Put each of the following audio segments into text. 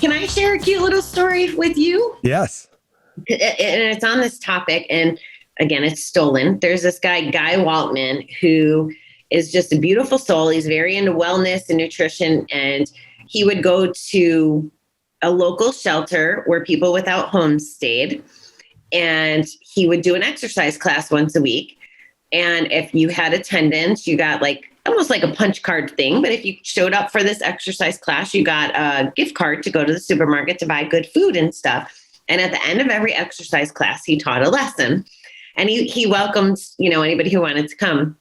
Can I share a cute little story with you? Yes. And it's on this topic. And again, it's stolen. There's this guy, Guy Waltman, who is just a beautiful soul. He's very into wellness and nutrition. And he would go to a local shelter where people without homes stayed. And he would do an exercise class once a week. And if you had attendance, you got like almost like a punch card thing. But if you showed up for this exercise class, you got a gift card to go to the supermarket to buy good food and stuff. And at the end of every exercise class, he taught a lesson. And he welcomed, anybody who wanted to come.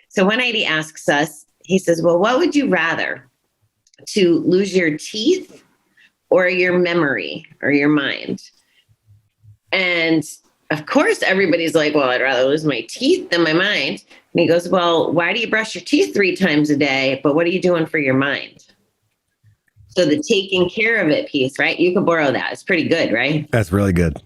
So one night he asks us, he says, well, what would you rather? To lose your teeth or your memory or your mind? And of course, everybody's like, well, I'd rather lose my teeth than my mind. And he goes, well, why do you brush your teeth 3 times a day? But what are you doing for your mind? So the taking care of it piece, right? You could borrow that. It's pretty good, right? That's really good.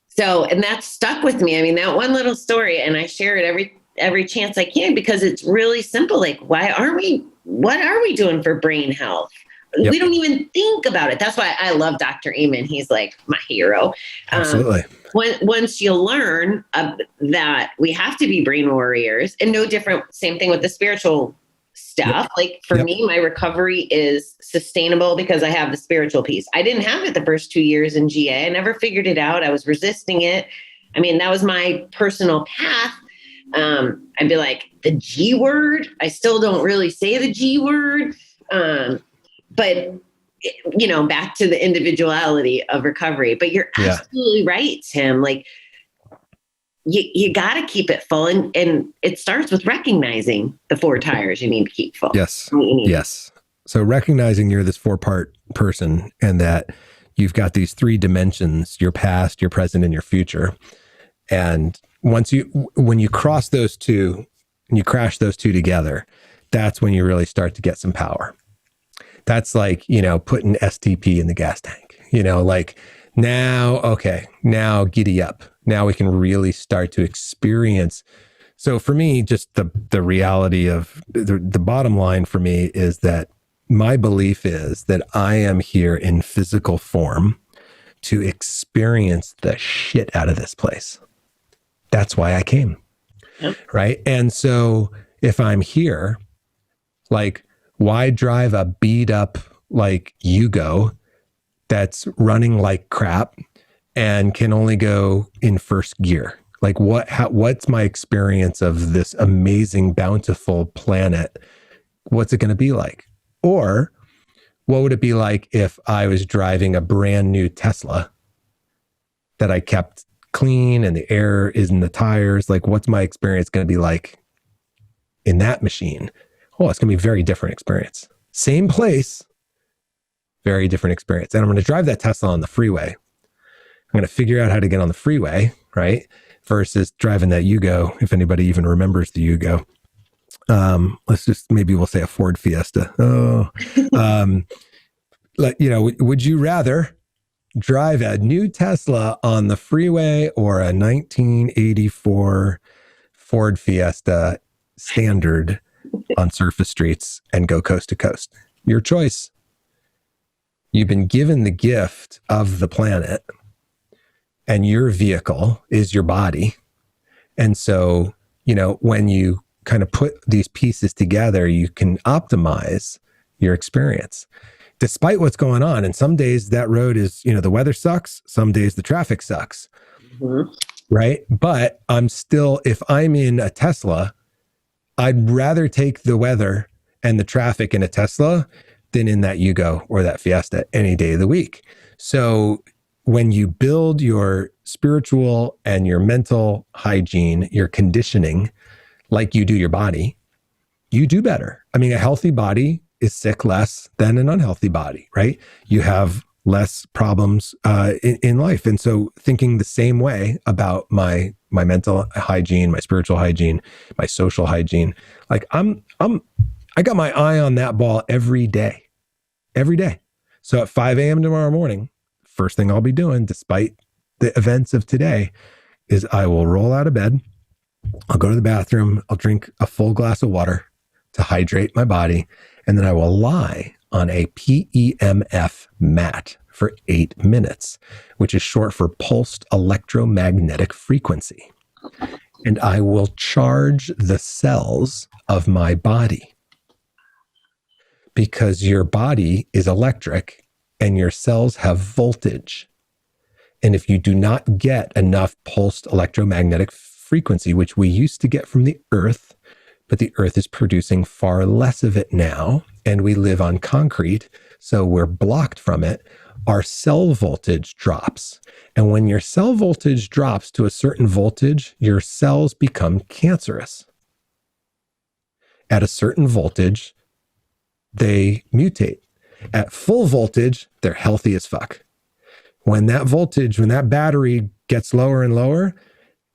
So, and that stuck with me. I mean, that one little story, and I share it every chance I can, because it's really simple. Like, what are we doing for brain health? Yep. We don't even think about it. That's why I love Dr. Amen. He's like my hero. Absolutely. Once you learn that we have to be brain warriors, and no different, same thing with the spiritual stuff. Yep. Like for me, my recovery is sustainable because I have the spiritual piece. I didn't have it the first 2 years in GA. I never figured it out. I was resisting it. I mean, that was my personal path. I'd be like, the G word. I still don't really say the G word. But, back to the individuality of recovery. But you're absolutely right, Tim. Like, you got to keep it full. And it starts with recognizing the 4 tires you need to keep full. Yes. Yes. So recognizing you're this 4-part person and that you've got these 3 dimensions, your past, your present, and your future. And when you cross those 2 and you crash those 2 together, that's when you really start to get some power. That's like, putting STP in the gas tank, like now giddy up. Now we can really start to experience. So for me, just the reality of the bottom line for me is that my belief is that I am here in physical form to experience the shit out of this place. That's why I came. Yep. Right. And so if I'm here, like, why drive a beat up like Yugo that's running like crap and can only go in first gear? Like what's my experience of this amazing, bountiful planet? What's it going to be like? Or what would it be like if I was driving a brand new Tesla that I kept clean and the air is in the tires? Like, what's my experience going to be like in that machine? Oh, it's going to be a very different experience. Same place, very different experience. And I'm going to drive that Tesla on the freeway. I'm going to figure out how to get on the freeway, right? Versus driving that Yugo, if anybody even remembers the Yugo. Maybe we'll say a Ford Fiesta. Would you rather drive a new Tesla on the freeway or a 1984 Ford Fiesta standard on surface streets and go coast to coast? Your choice. You've been given the gift of the planet, and your vehicle is your body. And so, when you kind of put these pieces together, you can optimize your experience despite what's going on. And some days that road is, the weather sucks. Some days the traffic sucks. Mm-hmm. Right. But if I'm in a Tesla, I'd rather take the weather and the traffic in a Tesla than in that Yugo or that Fiesta any day of the week. So when you build your spiritual and your mental hygiene, your conditioning, like you do your body, you do better. I mean, a healthy body is sick less than an unhealthy body, right? You have less problems in life. And so thinking the same way about my mental hygiene, my spiritual hygiene, my social hygiene, like I got my eye on that ball every day. So at 5 a.m. tomorrow morning, first thing I'll be doing, despite the events of today, is I will roll out of bed. I'll go to the bathroom. I'll drink a full glass of water to hydrate my body. And then I will lie on a PEMF mat for 8 minutes, which is short for pulsed electromagnetic frequency. And I will charge the cells of my body, because your body is electric and your cells have voltage. And if you do not get enough pulsed electromagnetic frequency, which we used to get from the earth, but the earth is producing far less of it now, and we live on concrete, so we're blocked from it, our cell voltage drops. And when your cell voltage drops to a certain voltage, your cells become cancerous. At a certain voltage, they mutate. At full voltage, they're healthy as fuck. When that battery gets lower and lower,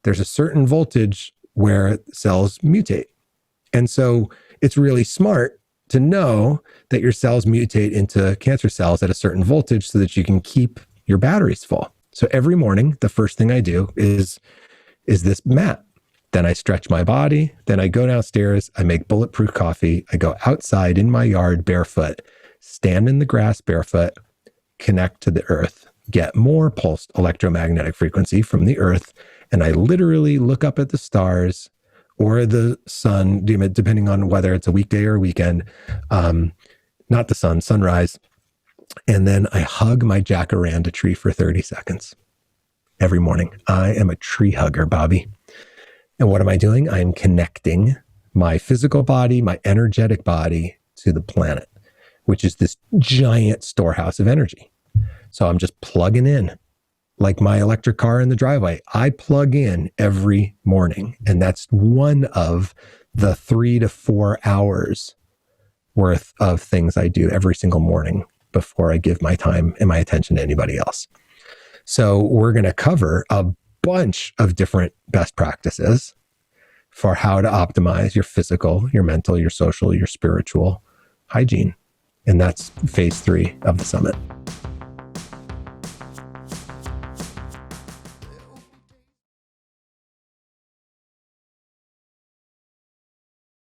there's a certain voltage where cells mutate. And so it's really smart to know that your cells mutate into cancer cells at a certain voltage so that you can keep your batteries full. So every morning, the first thing I do is this mat. Then I stretch my body. Then I go downstairs. I make bulletproof coffee. I go outside in my yard barefoot, stand in the grass barefoot, connect to the earth, get more pulsed electromagnetic frequency from the earth. And I literally look up at the stars or the sun, depending on whether it's a weekday or a weekend, not the sun, sunrise. And then I hug my jacaranda tree for 30 seconds every morning. I am a tree hugger, Bobbie. And what am I doing? I'm connecting my physical body, my energetic body to the planet, which is this giant storehouse of energy. So I'm just plugging in like my electric car in the driveway. I plug in every morning, and that's one of the 3 to 4 hours worth of things I do every single morning before I give my time and my attention to anybody else. So we're going to cover a bunch of different best practices for how to optimize your physical, your mental, your social, your spiritual hygiene. And that's phase 3 of the summit.